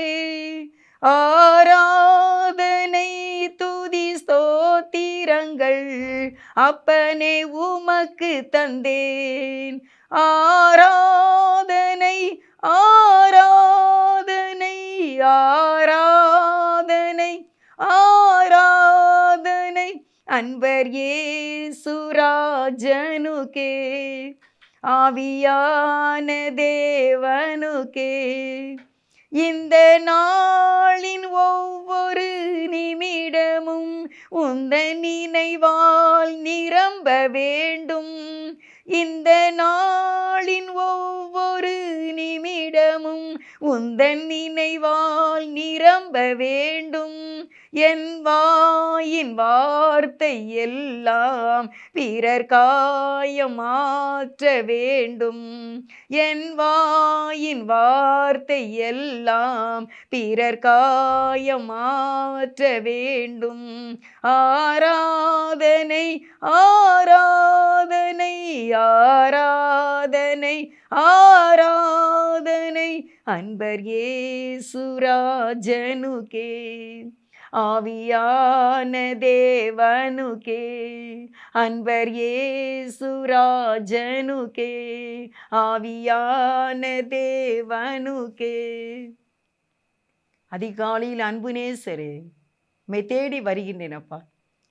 ஆராதனை துதி ஸ்தோத்திரங்கள் அப்பனே உமக்கு தந்தேன். ஆராதனை ஆராதனை ஆராதனை ஆராதனை அன்பர் இயேசுராஜனுக்கே, ஆவியான தேவனுக்கே. இந்த நாளின் ஒவ்வொரு நிமிடமும் உந்தன் நினைவால் நிரம்ப வேண்டும். இந்த நாளின் ஒவ்வொரு நிமிடமும் உந்தன் நினைவால் நிரம்ப வேண்டும். என் வாயின் வார்த்தை எல்லாம் பிறர் காயம் மாற்ற வேண்டும். என் வாயின் வார்த்தை எல்லாம் பிறர் காயம் மாற்ற வேண்டும். ஆராதனை ஆராதனை ஆராதனை ஆராதனை அன்பர் இயேசுராஜனுக்கே, ஆவியான தேவனுக்கே. அன்பர் இயேசுராஜனுக்கே, ஆவியான தேவனுக்கே. அதிகாலையில் அன்பு நேசரே, மை தேடி வருகின்றேனப்பா.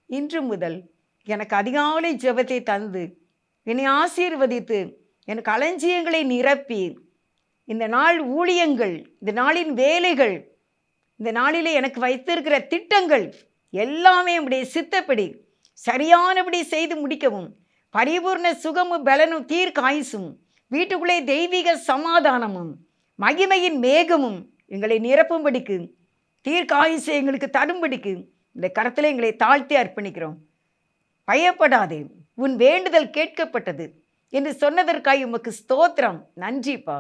இன்று முதல் எனக்கு அதிகாலை ஜெபத்தை தந்து என்னை ஆசீர்வதித்து எனக்கு களஞ்சியங்களை நிரப்பி இந்த நாள் ஊழியங்கள், இந்த நாளின் வேலைகள், இந்த நாளிலே எனக்கு வைத்திருக்கிற திட்டங்கள் எல்லாமே உம்முடைய சித்தப்படி சரியானபடி செய்து முடிக்கவும், பரிபூர்ண சுகமும் பலனும் தீர்க்காயுசும் வீட்டுக்குள்ளே தெய்வீக சமாதானமும் மகிமையின் மேகமும் எங்களை நிரப்பும்படிக்கு, தீர்க்காயுசை எங்களுக்கு தரும்படிக்கு இந்த கரத்தில் எங்களை தாழ்த்தி அர்ப்பணிக்கிறோம். பயப்படாதே, உன் வேண்டுதல் கேட்கப்பட்டது என்று சொன்னதற்காக உமக்கு ஸ்தோத்திரம். நன்றிப்பா.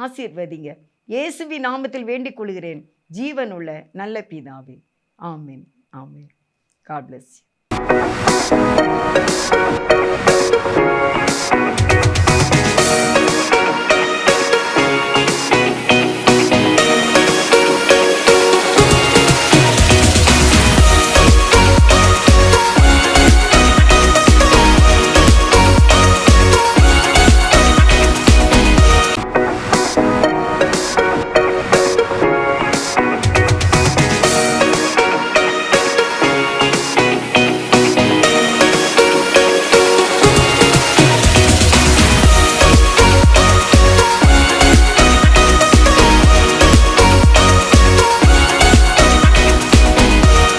ஆசீர்வதிங்க. இயேசுவின் நாமத்தில் வேண்டிக் கொள்கிறேன் ஜீவனுள்ள நல்ல பிதாவே. ஆமென், ஆமென். God bless you.